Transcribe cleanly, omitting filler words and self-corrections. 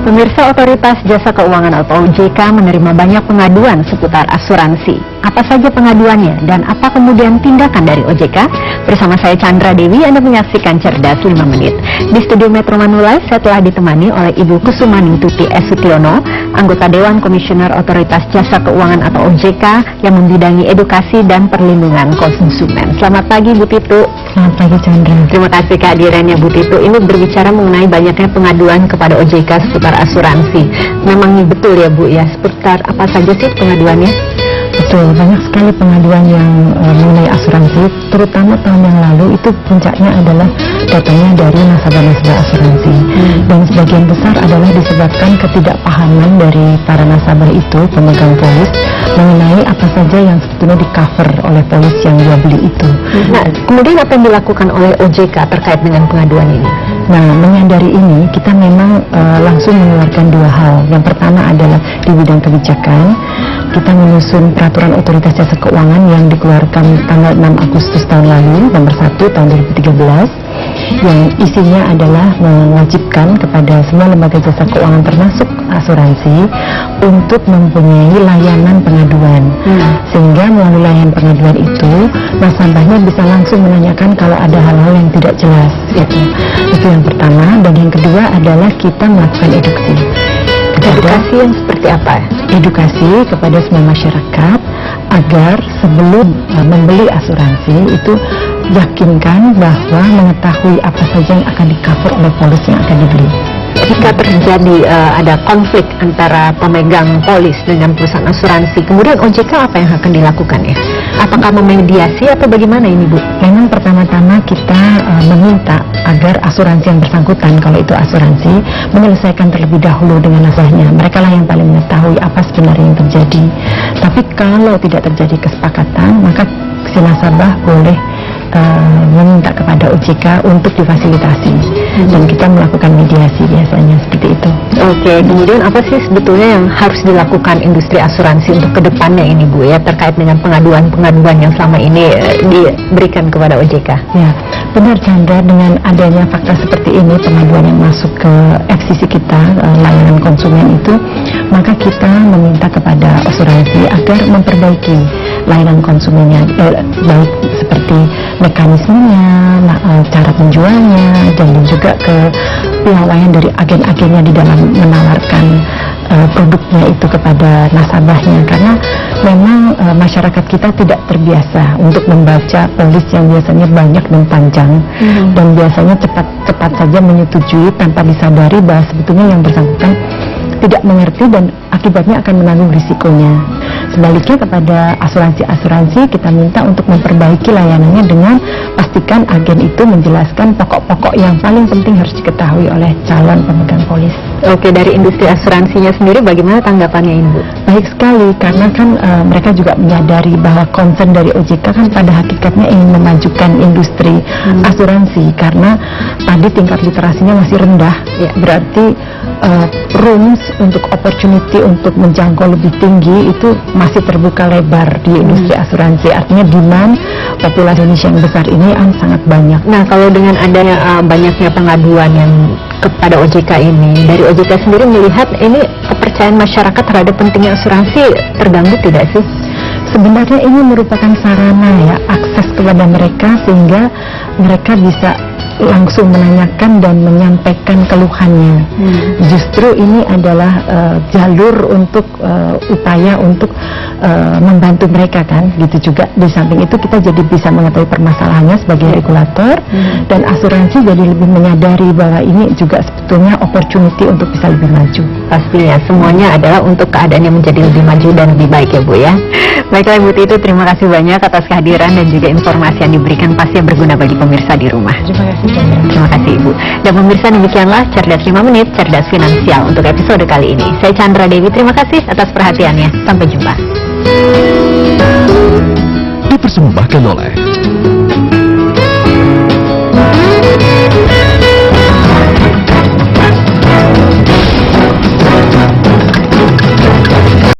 Pemirsa, Otoritas Jasa Keuangan atau OJK menerima banyak pengaduan seputar asuransi. Apa saja pengaduannya dan apa kemudian tindakan dari OJK? Bersama saya Chandra Dewi, Anda menyaksikan Cerdas 5 Menit. Di studio Metro Manula, saya telah ditemani oleh Ibu Kusumaningtuti S. Sutiono, anggota Dewan Komisioner Otoritas Jasa Keuangan atau OJK yang membidangi edukasi dan perlindungan konsumen. Selamat pagi Bu Titu. Selamat pagi Chandra. Terima kasih kehadirannya Bu Titu. Ini berbicara mengenai banyaknya pengaduan kepada OJK seputar asuransi. Memang betul ya Bu ya, seputar apa saja sih pengaduannya? Betul, banyak sekali pengaduan yang mengenai asuransi, terutama tahun yang lalu itu puncaknya adalah datangnya dari nasabah-nasabah asuransi. Dan sebagian besar adalah disebabkan ketidakpahaman dari para nasabah itu, pemegang polis, mengenai apa saja yang sebetulnya di-cover oleh polis yang dia beli itu. Nah, kemudian apa yang dilakukan oleh OJK terkait dengan pengaduan ini? Nah, menyadari ini, kita memang langsung mengeluarkan dua hal. Yang pertama adalah di bidang kebijakan, kita menyusun peraturan Otoritas Jasa Keuangan yang dikeluarkan tanggal 6 Agustus tahun lalu, nomor 1 tahun 2013, yang isinya adalah mewajibkan kepada semua lembaga jasa keuangan termasuk asuransi untuk mempunyai layanan pengaduan. Sehingga melalui layanan pengaduan itu, nasabahnya bisa langsung menanyakan kalau ada hal-hal yang tidak jelas. Itu yang pertama. Dan yang kedua adalah kita melakukan edukasi. Edukasi yang seperti apa? Edukasi kepada semua masyarakat agar sebelum membeli asuransi itu yakinkan bahwa mengetahui apa saja yang akan di-cover oleh polis yang akan dibeli. Jika terjadi ada konflik antara pemegang polis dengan perusahaan asuransi, kemudian OJK apa yang akan dilakukan ya? Apakah memediasi atau bagaimana ini Bu? Memang pertama-tama kita meminta agar asuransi yang bersangkutan, kalau itu asuransi, menyelesaikan terlebih dahulu dengan nasabahnya. Mereka lah yang paling mengetahui apa sebenarnya yang terjadi. Tapi kalau tidak terjadi kesepakatan, maka si nasabah boleh meminta kepada OJK untuk difasilitasi. Dan kita melakukan mediasi biasanya seperti itu. Oke, kemudian apa sih sebetulnya yang harus dilakukan industri asuransi untuk kedepannya ini Bu ya, terkait dengan pengaduan-pengaduan yang selama ini diberikan kepada OJK? Ya, benar Chandra, dengan adanya fakta seperti ini, pengaduan yang masuk ke FCC kita, layanan konsumen itu, maka kita meminta kepada asuransi agar memperbaiki layanan konsumennya, baik seperti mekanismenya, cara penjualnya, dan juga kepiawaian dari agen-agennya di dalam menawarkan produknya itu kepada nasabahnya. Karena memang masyarakat kita tidak terbiasa untuk membaca polis yang biasanya banyak dan panjang, dan biasanya cepat saja menyetujui tanpa disadari bahwa sebetulnya yang bersangkutan tidak mengerti dan akibatnya akan menanggung risikonya. Sebaliknya kepada asuransi-asuransi kita minta untuk memperbaiki layanannya dengan pastikan agen itu menjelaskan pokok-pokok yang paling penting harus diketahui oleh calon pemegang polis. Oke, dari industri asuransinya sendiri bagaimana tanggapannya ini Bu? Baik sekali, karena kan mereka juga menyadari bahwa concern dari OJK kan pada hakikatnya ingin memajukan industri asuransi, karena tadi tingkat literasinya masih rendah, ya, berarti rooms untuk opportunity untuk menjangkau lebih tinggi itu masih terbuka lebar di industri asuransi. Artinya demand populasi Indonesia yang besar ini sangat banyak. Nah, kalau dengan adanya banyaknya pengaduan yang kepada OJK ini, dari OJK sendiri melihat ini kepercayaan masyarakat terhadap pentingnya asuransi terganggu tidak sih? Sebenarnya ini merupakan sarana ya, akses kepada mereka sehingga mereka bisa langsung menanyakan dan menyampaikan keluhannya. Justru ini adalah jalur untuk upaya untuk membantu mereka kan, gitu juga. Di samping itu kita jadi bisa mengetahui permasalahannya sebagai regulator, dan asuransi jadi lebih menyadari bahwa ini juga sebetulnya opportunity untuk bisa lebih maju. Pastinya semuanya adalah untuk keadaan yang menjadi lebih maju dan lebih baik ya Bu ya. Baiklah Bu Titu, terima kasih banyak atas kehadiran dan juga informasi yang diberikan, pasti yang berguna bagi pemirsa di rumah. Terima kasih. Terima kasih Ibu. Dan pemirsa, demikianlah Cerdas 5 Menit, Cerdas Finansial untuk episode kali ini. Saya Chandra Dewi, terima kasih atas perhatiannya. Sampai jumpa. Dipersembahkan oleh